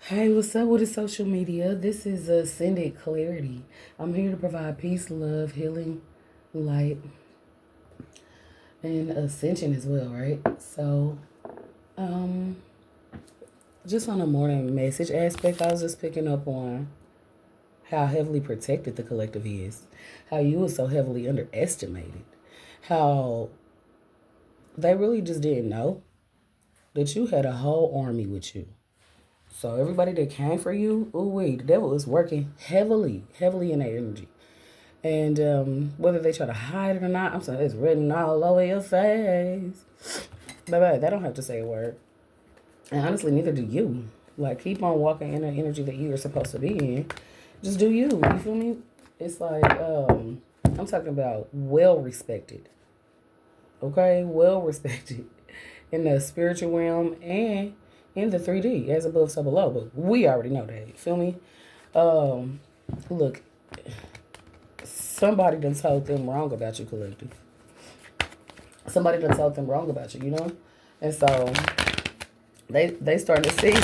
Hey, what's up with the social media? This is Ascended Clarity. I'm here to provide peace, love, healing, light, and ascension as well, right? So, um, just on a morning message aspect, I was just picking up on how heavily protected the collective is, how you were so heavily underestimated, how they really just didn't know that you had a whole army with you. So everybody that came for you, ooh wee, the devil is working heavily, heavily in their energy. And whether they try to hide it or not, I'm saying it's written all over your face. Baby, they don't have to say a word. And honestly, neither do you. Like, keep on walking in the energy that you are supposed to be in. Just do you. You feel me? It's like, I'm talking about well respected. Okay? Well respected in the spiritual realm and in the 3D, as above, so below. But we already know that. You feel me? Um, Look, somebody done told them wrong about you, collective. Somebody done told them wrong about you, you know? And so they starting to see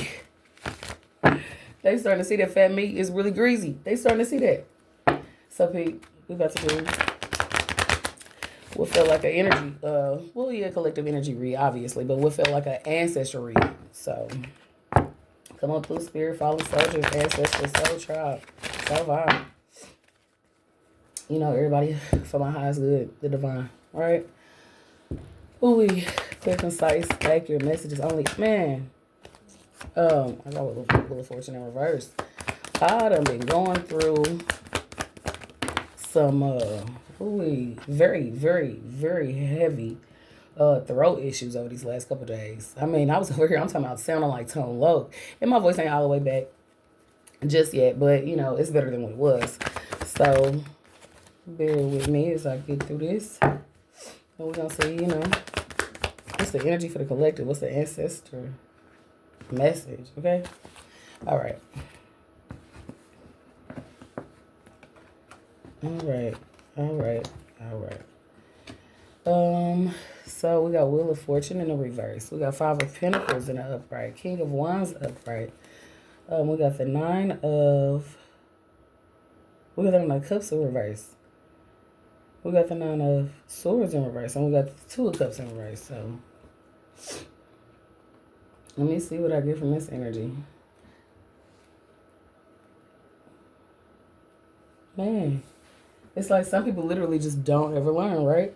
that fat meat is really greasy. They starting to see that. So Pete, we about to do what felt like an energy, well yeah, collective energy read, obviously, but what felt like an ancestral read. So come on through spirit, fallen soldiers, ancestors, soul tribe, so vibe. You know, everybody for my highest good, the divine, right? Ooh, clear, concise, accurate messages only. Man, I got Wheel of Fortune in reverse. I done been going through some very, very, very heavy throat issues over these last couple of days. I mean, I was over here, I'm talking about sounding like tone low. And my voice ain't all the way back just yet, but you know, it's better than what it was. So bear with me as I get through this. And we're gonna see, you know, what's the energy for the collective? What's the ancestor message? Okay. All right. All right. All right. All right. So we got Wheel of Fortune in the reverse. We got Five of Pentacles in the upright. King of Wands upright. We got the we got the Nine of Cups in reverse. We got the Nine of Swords in reverse. And we got the Two of Cups in reverse. So let me see what I get from this energy. Man, it's like some people literally just don't ever learn, right?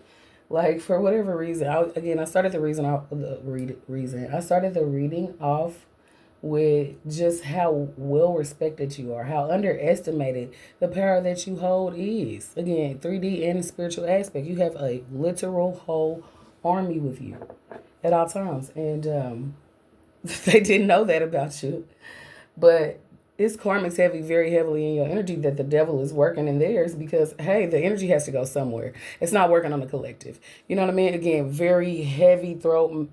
Like for whatever reason, I started the reason I started the reading off with just how well respected you are, how underestimated the power that you hold is. Again, 3D and the spiritual aspect. You have a literal whole army with you at all times, and they didn't know that about you, but it's karmic's heavy, very heavily in your energy that the devil is working in theirs because, hey, the energy has to go somewhere. It's not working on the collective. You know what I mean? Again, very heavy throat,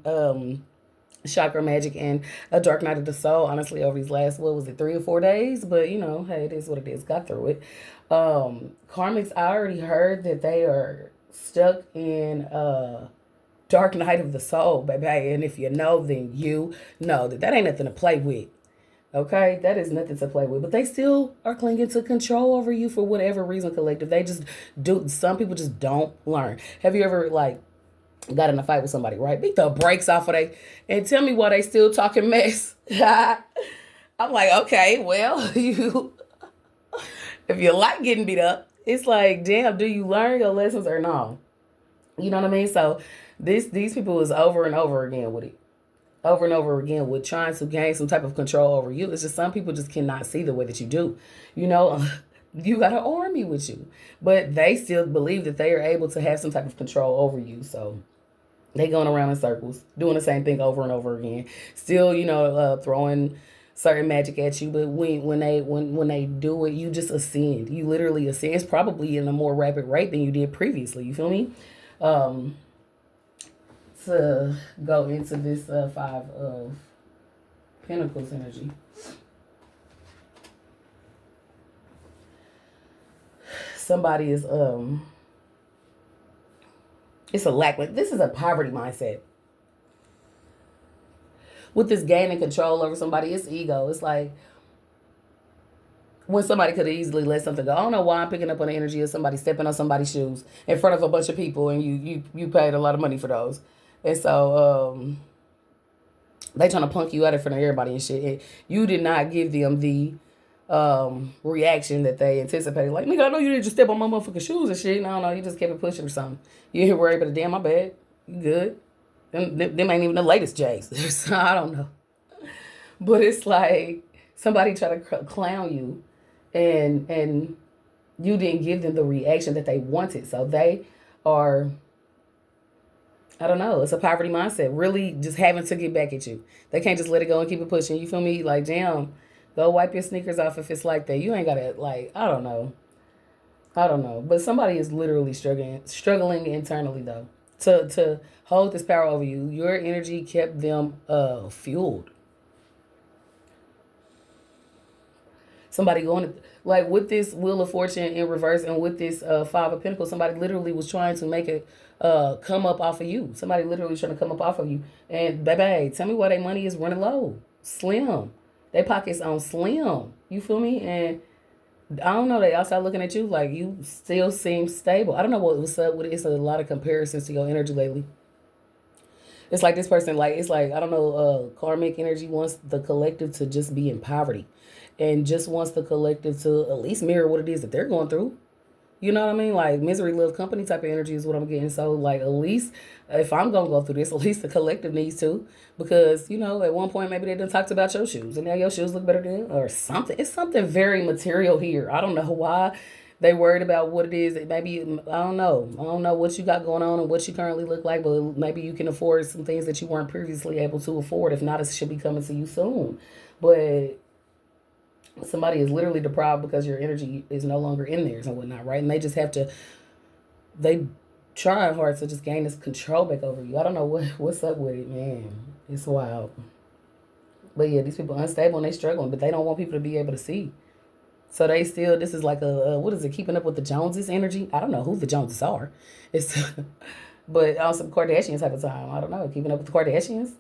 chakra magic and a dark night of the soul, honestly, over these last, what was it, 3 or 4 days? But, you know, hey, it is what it is. Got through it. Karmics, I already heard that they are stuck in dark night of the soul, baby. And if you know, then you know that ain't nothing to play with. Okay, that is nothing to play with. But they still are clinging to control over you for whatever reason, collective. They just do. Some people just don't learn. Have you ever like got in a fight with somebody, right? Beat the brakes off of they and tell me why they still talking mess. I'm like, okay, well, you if you like getting beat up, it's like, damn, do you learn your lessons or no? You know what I mean? So these people is over and over again with it. Over and over again with trying to gain some type of control over you. It's just some people just cannot see the way that you do. You know, you got an army with you, but they still believe that they are able to have some type of control over you. So they going around in circles, doing the same thing over and over again. Still, you know, throwing certain magic at you, but when they do it, you just ascend. You literally ascend. It's probably in a more rapid rate than you did previously. You feel me? Um, to go into this Five of Pentacles energy. Somebody is it's a lack. Like this is a poverty mindset. with this gaining control over somebody, it's ego. It's like when somebody could have easily let something go. I don't know why I'm picking up on the energy of somebody stepping on somebody's shoes in front of a bunch of people, and you paid a lot of money for those, and so they trying to punk you out in front of everybody and shit. And you did not give them the reaction that they anticipated. Like, nigga, I know you didn't just step on my motherfucking shoes and shit. No, you just kept it pushing or something. You ain't worried, but damn, my bad. You good? Them ain't even the latest J's. So I don't know. But it's like somebody try to clown you, and you didn't give them the reaction that they wanted. So they are, I don't know, it's a poverty mindset. Really just having to get back at you. They can't just let it go and keep it pushing. You feel me? Like, damn, go wipe your sneakers off if it's like that. You ain't gotta, like, I don't know. I don't know. But somebody is literally struggling internally though. To hold this power over you. Your energy kept them fueled. Somebody going like with this Wheel of Fortune in reverse and with this Five of Pentacles, somebody literally was trying to make it come up off of you. Somebody literally trying to come up off of you. And baby, tell me why their money is running low. Slim. Their pockets on slim. You feel me? And I don't know, they outside looking at you like you still seem stable. I don't know what's up with it. It's a lot of comparisons to your energy lately. It's like this person, like, it's like, I don't know, karmic energy wants the collective to just be in poverty and just wants the collective to at least mirror what it is that they're going through. You know what I mean? Like, misery love company type of energy is what I'm getting. So, like, at least if I'm going to go through this, at least the collective needs to. Because, you know, at one point, maybe they done talked about your shoes. And now your shoes look better than, or something. It's something very material here. I don't know why they worried about what it is. Maybe, I don't know. I don't know what you got going on and what you currently look like. But maybe you can afford some things that you weren't previously able to afford. If not, it should be coming to you soon. But somebody is literally deprived because your energy is no longer in theirs and whatnot, right? And they just have to, they trying hard to just gain this control back over you. I don't know what's up with it, man. It's wild. But yeah, these people are unstable and they struggling, but they don't want people to be able to see. So they still, this is like what is it, keeping up with the Joneses energy? I don't know who the Joneses are. It's, but on some Kardashian type of time. I don't know, keeping up with the Kardashians.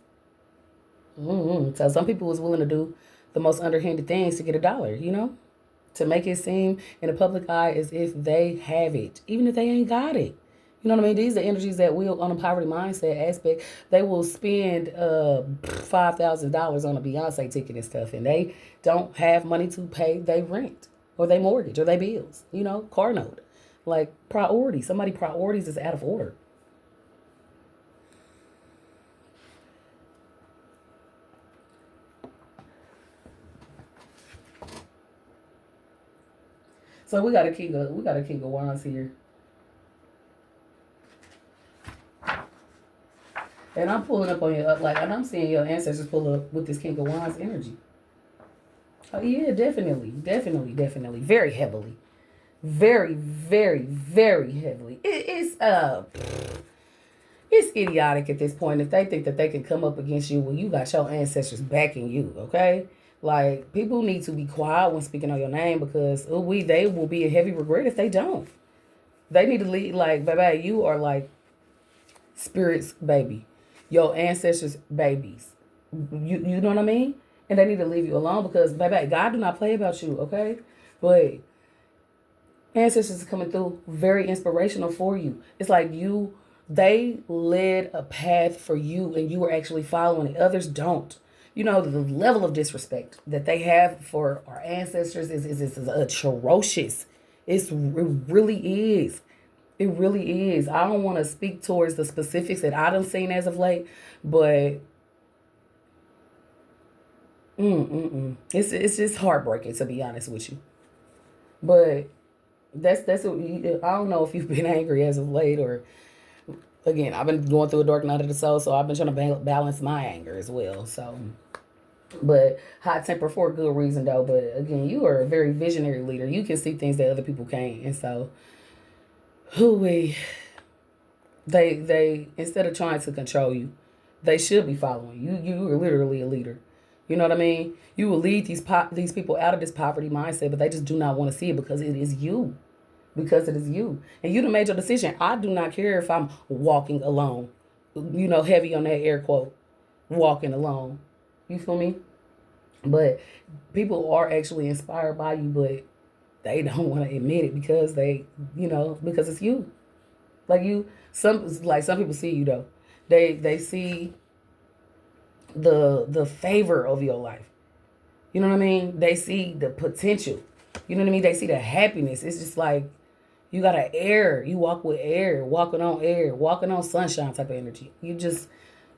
So some people was willing to do the most underhanded things to get $1, you know? To make it seem in the public eye as if they have it, even if they ain't got it. You know what I mean? These are energies that will, on a poverty mindset aspect, they will spend $5,000 on a Beyonce ticket and stuff, and they don't have money to pay their rent or their mortgage or their bills, you know, car note. Like, priority. Somebody priorities is out of order. So we got a king of wands here. And I'm pulling up on your like, and I'm seeing your ancestors pull up with this king of wands energy. Oh yeah, definitely. Very heavily. Very, very, very heavily. It's idiotic at this point if they think that they can come up against you when you got your ancestors backing you, okay? Like, people need to be quiet when speaking on your name because they will be a heavy regret if they don't. They need to lead, like, baby, you are like spirit's baby. Your ancestors' babies. You know what I mean? And they need to leave you alone because, baby, God do not play about you, okay? But ancestors are coming through very inspirational for you. It's like they led a path for you and you were actually following it. Others don't. You know, the level of disrespect that they have for our ancestors is atrocious. It really is. It really is. I don't want to speak towards the specifics that I done seen as of late, but it's just heartbreaking, to be honest with you. But that's what I don't know if you've been angry as of late or again, I've been going through a dark night of the soul, so I've been trying to balance my anger as well. So, but hot temper for a good reason though. But again, you are a very visionary leader. You can see things that other people can't, and so they instead of trying to control you, they should be following you. You are literally a leader. You know what I mean? You will lead these people out of this poverty mindset, but they just do not want to see it because it is you. Because it is you. And you done made your decision. I do not care if I'm walking alone. You know, heavy on that air quote. Walking alone. You feel me? But people are actually inspired by you, but they don't want to admit it because because it's you. Like some people see you though. They see the favor of your life. You know what I mean? They see the potential. You know what I mean? They see the happiness. It's just like you got an air. You walk with air, walking on sunshine type of energy. You just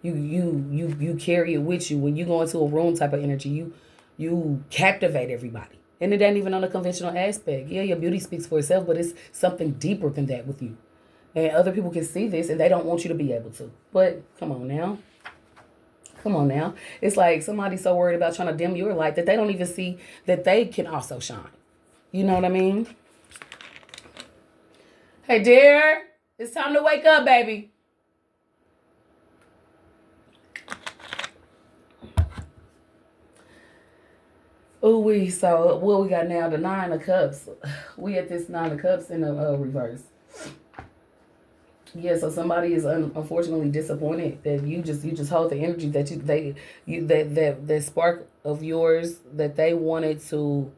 you carry it with you when you go into a room type of energy. You captivate everybody. And it ain't even on a conventional aspect. Yeah, your beauty speaks for itself, but it's something deeper than that with you. And other people can see this and they don't want you to be able to. But come on now. Come on now. It's like somebody's so worried about trying to dim your light that they don't even see that they can also shine. You know what I mean? Hey, dear, it's time to wake up, baby. Ooh, so what we got now? The Nine of Cups. We at this Nine of Cups in the reverse. Yeah, so somebody is unfortunately disappointed that you just hold the energy that that spark of yours that they wanted to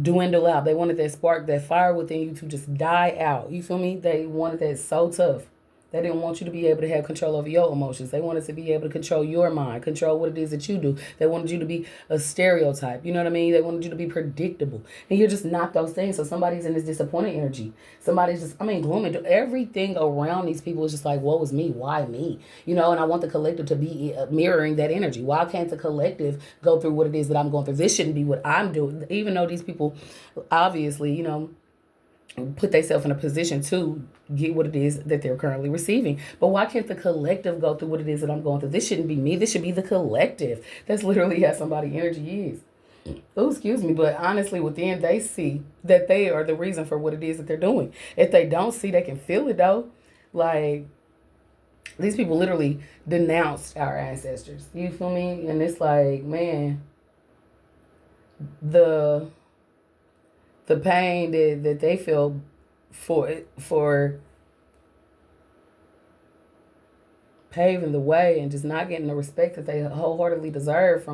dwindle out. They wanted that spark, that fire within you to just die out. You feel me? They wanted that so tough. They didn't want you to be able to have control over your emotions. They wanted to be able to control your mind, control what it is that you do. They wanted you to be a stereotype. You know what I mean? They wanted you to be predictable. And you're just not those things. So somebody's in this disappointed energy. Somebody's just, gloomy. Everything around these people is just like, woe is me. Why me? And I want the collective to be mirroring that energy. Why can't the collective go through what it is that I'm going through? This shouldn't be what I'm doing. Even though these people, obviously, put themselves in a position to get what it is that they're currently receiving. But why can't the collective go through what it is that I'm going through? This shouldn't be me. This should be the collective. That's literally how somebody energy is. Oh, excuse me. But honestly, within, they see that they are the reason for what it is that they're doing. If they don't see, they can feel it though. Like, these people literally denounced our ancestors. You feel me? And it's like, man, the pain that they feel for paving the way and just not getting the respect that they wholeheartedly deserve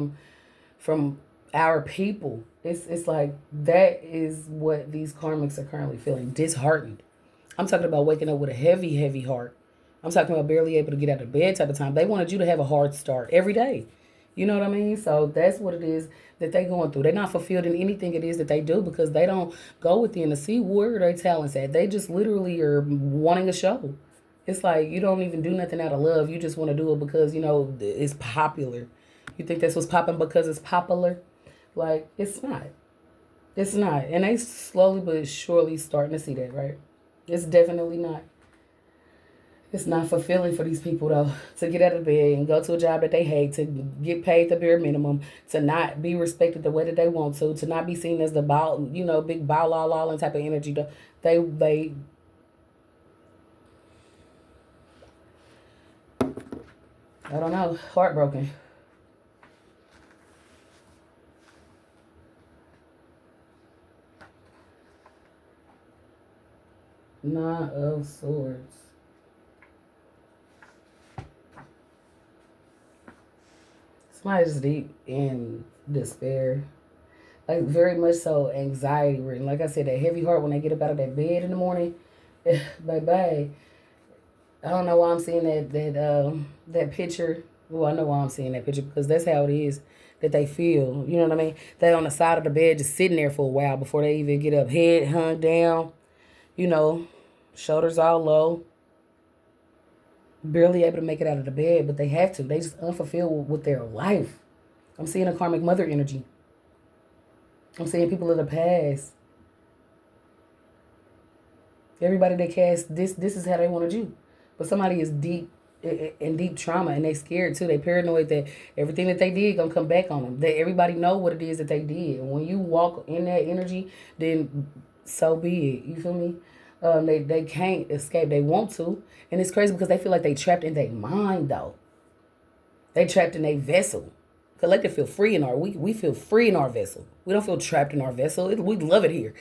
from our people. It's like that is what these karmics are currently feeling, disheartened. I'm talking about waking up with a heavy, heavy heart. I'm talking about barely able to get out of bed type of time. They wanted you to have a hard start every day. You know what I mean? So that's what it is that they going through. They're not fulfilled in anything it is that they do because they don't go within to see where their talents at. They just literally are wanting a show. It's like you don't even do nothing out of love. You just want to do it because, it's popular. You think that's what's popping because it's popular? Like, it's not. It's not. And they slowly but surely starting to see that, right? It's definitely not. It's not fulfilling for these people though to get out of bed and go to a job that they hate, to get paid the bare minimum, to not be respected the way that they want to not be seen as the big bow law type of energy. They I don't know, heartbroken. Nine of Swords. Somebody's deep in despair. Like, very much so anxiety ridden. Like I said, that heavy heart when they get up out of that bed in the morning. Bye. I don't know why I'm seeing that picture. Well, I know why I'm seeing that picture because that's how it is that they feel. You know what I mean? They on the side of the bed just sitting there for a while before they even get up. Head hung down, shoulders all low. Barely able to make it out of the bed, but they have to. They just unfulfilled with their life. I'm seeing a karmic mother energy. I'm seeing people of the past. Everybody that cast this is how they wanted you. But somebody is deep in deep trauma and they scared too. They paranoid that everything that they did gonna come back on them. That everybody know what it is that they did. And when you walk in that energy, then so be it. You feel me? They can't escape. They want to. And it's crazy because they feel like they trapped in their mind though. They trapped in their vessel. Collective feel free in we feel free in our vessel. We don't feel trapped in our vessel. We love it here.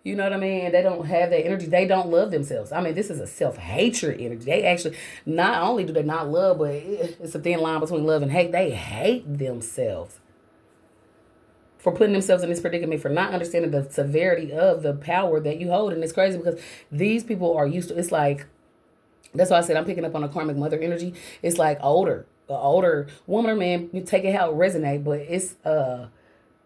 You know what I mean? They don't have that energy. They don't love themselves. I mean, this is a self-hatred energy. They actually, not only do they not love, but it's a thin line between love and hate. They hate themselves for putting themselves in this predicament, for not understanding the severity of the power that you hold. And it's crazy because these people are used to, it's like, that's why I said I'm picking up on a karmic mother energy. It's like older woman or man, you take it how it resonate, but it's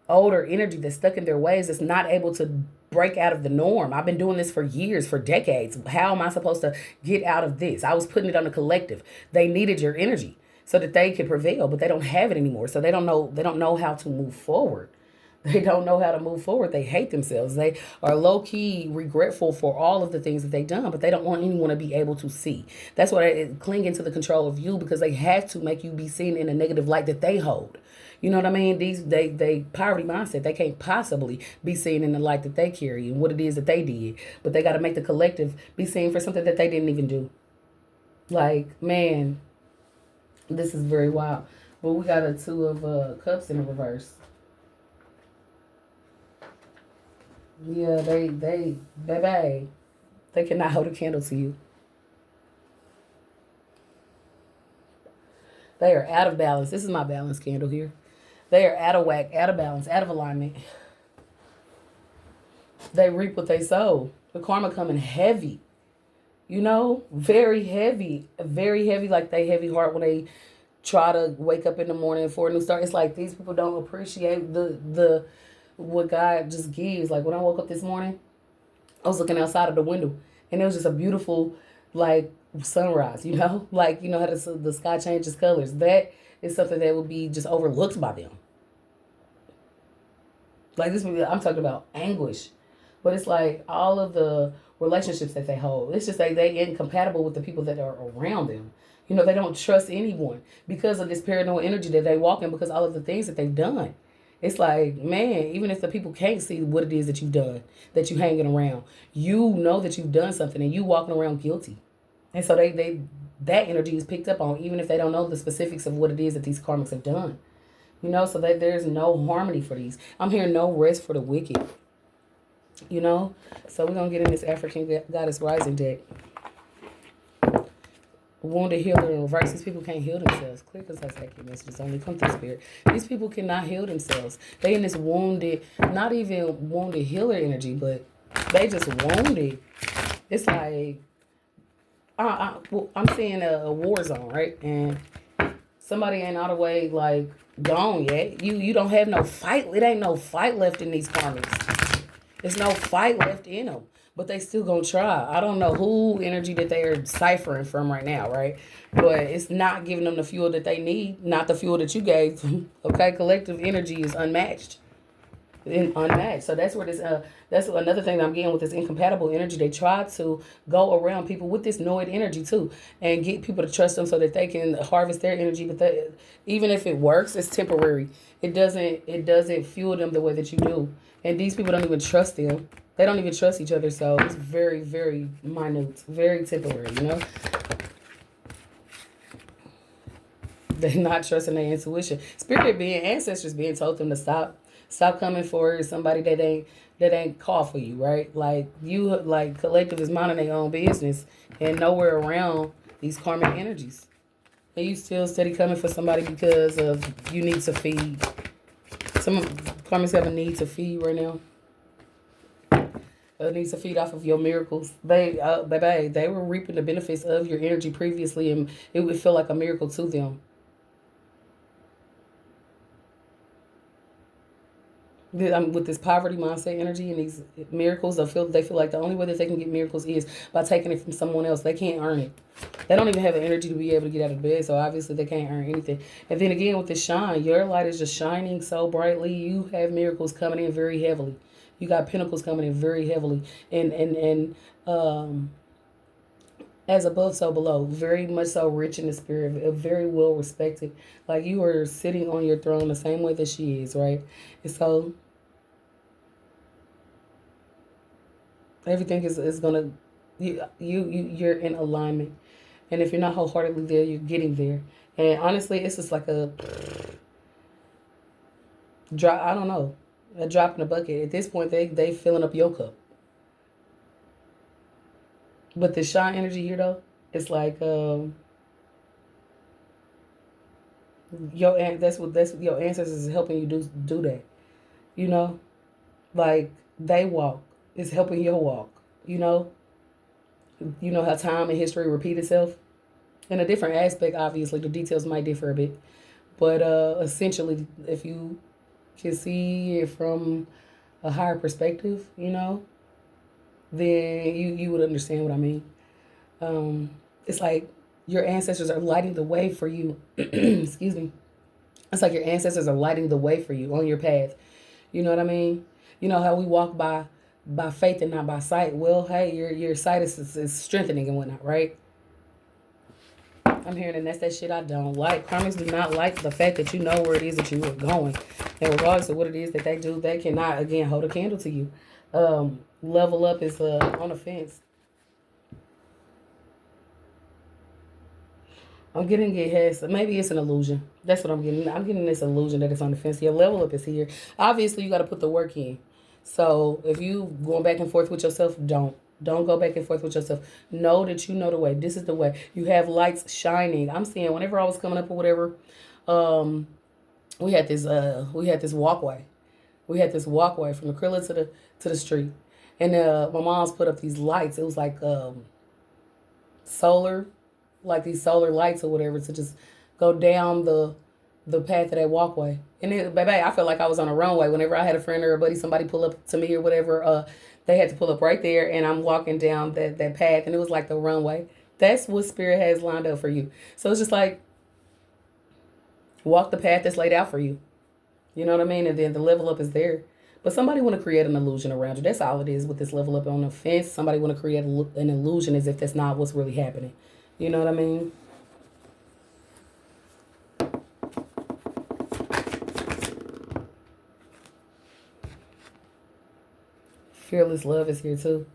older energy that's stuck in their ways, that's not able to break out of the norm. I've been doing this for years, for decades. How am I supposed to get out of this? I was putting it on the collective. They needed your energy so that they could prevail, but they don't have it anymore. So they don't know how to move forward. They don't know how to move forward. They hate themselves. They are low key regretful for all of the things that they've done, but they don't want anyone to be able to see. That's why they cling into the control of you, because they have to make you be seen in a negative light that they hold. You know what I mean? They poverty mindset. They can't possibly be seen in the light that they carry and what it is that they did. But they got to make the collective be seen for something that they didn't even do. Like, man, this is very wild. But we got a two of cups in the reverse. Yeah, baby, they cannot hold a candle to you. They are out of balance. This is my balance candle here. They are out of whack, out of balance, out of alignment. They reap what they sow. The karma coming heavy. You know, very heavy, like they heavy heart when they try to wake up in the morning for a new start. It's like these people don't appreciate the what God just gives. Like when I woke up this morning, I was looking outside of the window and it was just a beautiful like sunrise, you know? Like, you know how the sky changes colors. That is something that would be just overlooked by them. Like this, I'm talking about anguish. But it's like all of the relationships that they hold. It's just like they incompatible with the people that are around them. You know, they don't trust anyone because of this paranoid energy that they walk in, because all of the things that they've done. It's like, man, even if the people can't see what it is that you've done, that you hanging around, you know that you've done something and you walking around guilty. And so they that energy is picked up on, even if they don't know the specifics of what it is that these karmics have done. You know, so that there's no harmony for these. I'm hearing no rest for the wicked. You know? So we're going to get in this African Goddess Rising deck. Wounded healer in reverse. These people can't heal themselves. Clear, concise, accurate messages only come through spirit. These people cannot heal themselves. They in this wounded, not even wounded healer energy, but they just wounded. It's like, I'm seeing a war zone, right? And somebody ain't all the way like gone yet. You don't have no fight. It ain't no fight left in these karmics. There's no fight left in them. But they still gonna try. I don't know who energy that they are ciphering from right now, right? But it's not giving them the fuel that they need, not the fuel that you gave them. Okay, collective energy is unmatched. Unmatched. So that's where that's another thing that I'm getting with this incompatible energy. They try to go around people with this Noid energy too and get people to trust them so that they can harvest their energy. But even if it works, it's temporary. It doesn't fuel them the way that you do. And these people don't even trust them. They don't even trust each other, so it's very, very minute, very temporary, you know? They're not trusting their intuition. Spirit being, ancestors being told them to stop coming for somebody that ain't call for you, right? Like like collective is minding their own business and nowhere around these karmic energies. And you still steady coming for somebody because of you need to feed. Some karmics have a need to feed right now. Needs to feed off of your miracles. They were reaping the benefits of your energy previously, and it would feel like a miracle to them. With this poverty mindset energy and these miracles, they feel like the only way that they can get miracles is by taking it from someone else. They can't earn it. They don't even have the energy to be able to get out of bed, so obviously they can't earn anything. And then again, with this shine, your light is just shining so brightly. You have miracles coming in very heavily. You got pinnacles coming in very heavily, and as above, so below. Very much so rich in the spirit, very well respected. Like you are sitting on your throne the same way that she is, right? And so everything is gonna you're in alignment, and if you're not wholeheartedly there, you're getting there. And honestly, it's just like a drop. I don't know. A drop in the bucket. At this point, they filling up your cup. But the shy energy here though, it's like that's what your ancestors is helping you do that. You know, like they walk is helping your walk. You know, how time and history repeat itself in a different aspect. Obviously, the details might differ a bit, but essentially, if you can see it from a higher perspective, then you would understand what I mean. Um, it's like your ancestors are lighting the way for you. Excuse me. It's like your ancestors are lighting the way for you on your path. You know what I mean? You know how we walk by faith and not by sight. Well, hey, your sight is strengthening and whatnot, right? I'm hearing, and that's that shit I don't like. Karmics do not like the fact that you know where it is that you are going. And regardless of what it is that they do, they cannot, again, hold a candle to you. Level up is on the fence. I'm getting it has, maybe it's an illusion. That's what I'm getting. I'm getting this illusion that it's on the fence. Your level up is here. Obviously, you got to put the work in. So if you going back and forth with yourself, don't go back and forth with yourself. Know that you know the way. This is the way. You have lights shining. I'm seeing whenever I was coming up or whatever, um, we had this walkway. We had this walkway from the Krilla to the street, and my mom's put up these lights. It was like solar, like these solar lights or whatever, to just go down the path of that walkway. And it, baby, I felt like I was on a runway. Whenever I had a friend or a buddy, somebody pull up to me or whatever, they had to pull up right there, and I'm walking down that path, and it was like the runway. That's what spirit has lined up for you. So it's just like walk the path that's laid out for you. You know what I mean? And then the level up is there. But somebody want to create an illusion around you. That's all it is with this level up on the fence. Somebody want to create an illusion as if that's not what's really happening. You know what I mean? Fearless love is here too.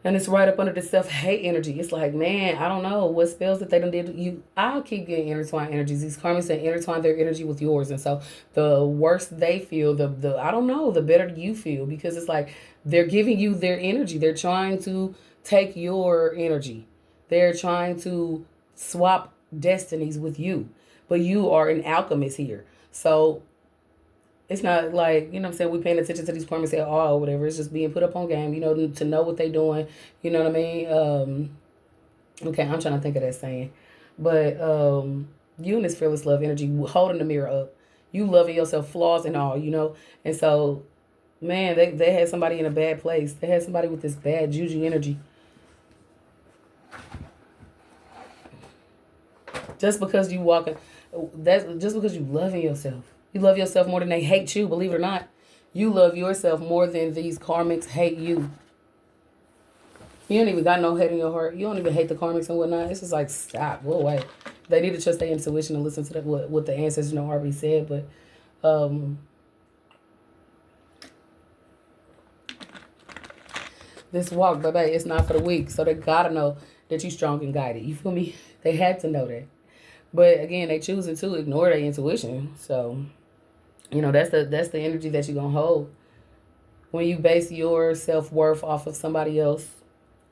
And it's right up under the self-hate energy. It's like, man, I don't know what spells that they done did. I'll keep getting intertwined energies. These karmics that intertwine their energy with yours. And so the worse they feel, the I don't know, the better you feel. Because it's like they're giving you their energy. They're trying to take your energy. They're trying to swap destinies with you. But you are an alchemist here. So it's not like, what I'm saying, we paying attention to these permits at all or whatever. It's just being put up on game, to know what they doing. You know what I mean? Okay, I'm trying to think of that saying. But you and this fearless love energy, holding the mirror up. You loving yourself, flaws and all. And so, man, they had somebody in a bad place. They had somebody with this bad juju energy. Just because you walking, that's just because you loving yourself. You love yourself more than they hate you, believe it or not. You love yourself more than these karmics hate you. You don't even got no hate in your heart. You don't even hate the karmics and whatnot. It's just like, stop, go away. They need to trust their intuition and listen to what the ancestors already said. But this walk, baby, it's not for the weak. So they gotta know that you strong and guided. You feel me? They had to know that. But again, they choosing to ignore their intuition. So that's the energy that you're gonna hold when you base your self-worth off of somebody else,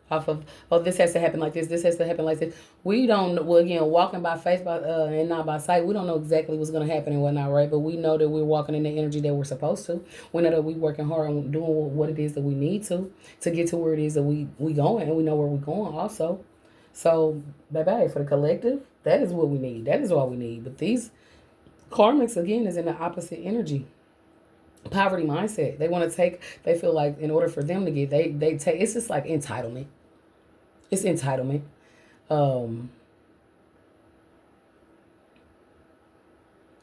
off of, oh, this has to happen like this has to happen like this. We don't, well, again, walking by faith and not by sight, we don't know exactly what's going to happen and whatnot, right? But we know that we're walking in the energy that we're supposed to. We know that we're working hard and doing what it is that we need to get to where it is that we going, and we know where we're going also. So bye-bye for the collective. That is what we need. That is all we need. But these karmics, again, is in the opposite energy. Poverty mindset. They want to take, they feel like in order for them to get, they take, it's just like entitlement. It's entitlement.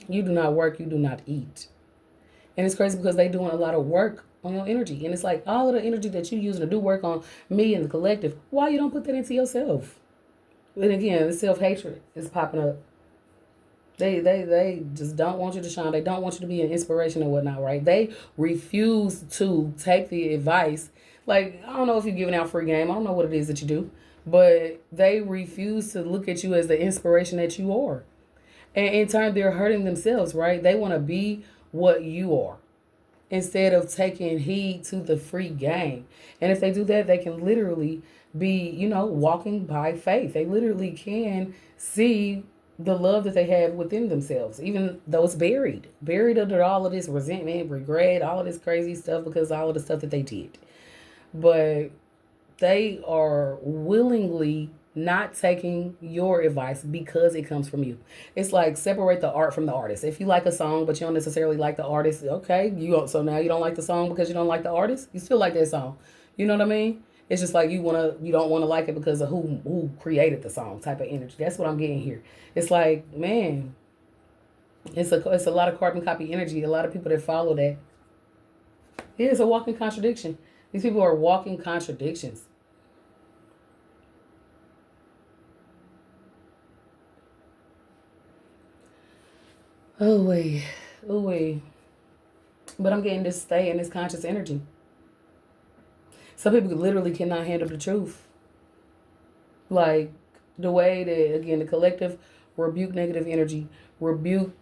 You do not work, you do not eat. And it's crazy because they doing a lot of work on your energy. And it's like all of the energy that you using to do work on me and the collective, why you don't put that into yourself? And again, the self-hatred is popping up. They just don't want you to shine. They don't want you to be an inspiration and whatnot, right? They refuse to take the advice. Like, I don't know if you're giving out free game. I don't know what it is that you do. But they refuse to look at you as the inspiration that you are. And in turn, they're hurting themselves, right? They want to be what you are. instead of taking heed to the free game. And if they do that, they can literally be, walking by faith. They literally can see the love that they have within themselves, even though it's buried under all of this resentment, regret, all of this crazy stuff because of all of the stuff that they did. But they are willingly not taking your advice because it comes from you. It's like separate the art from the artist. If you like a song but you don't necessarily like the artist, okay, so now you don't like the song because you don't like the artist. You still like that song. You know what I mean? It's just like you don't want to like it because of who created the song type of energy. That's what I'm getting here. It's like, man, it's a lot of carbon copy energy. A lot of people that follow that. Yeah, it's a walking contradiction. These people are walking contradictions. Oh wait, oh wait. But I'm getting this stay in this conscious energy. Some people literally cannot handle the truth. Like the way that again the collective rebuke negative energy, rebuke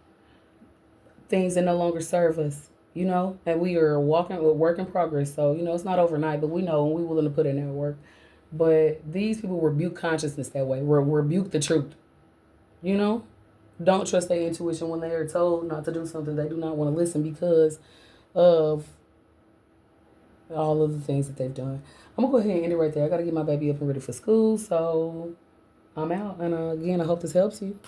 things that no longer serve us. And we are walking with work in progress. So it's not overnight, but we know and we willing to put in that work. But these people rebuke consciousness that way. Rebuke the truth. You know, don't trust their intuition when they are told not to do something. They do not want to listen because of all of the things that they've done. I'm gonna go ahead and end it right there. I gotta get my baby up and ready for school, so I'm out. And again, I hope this helps you.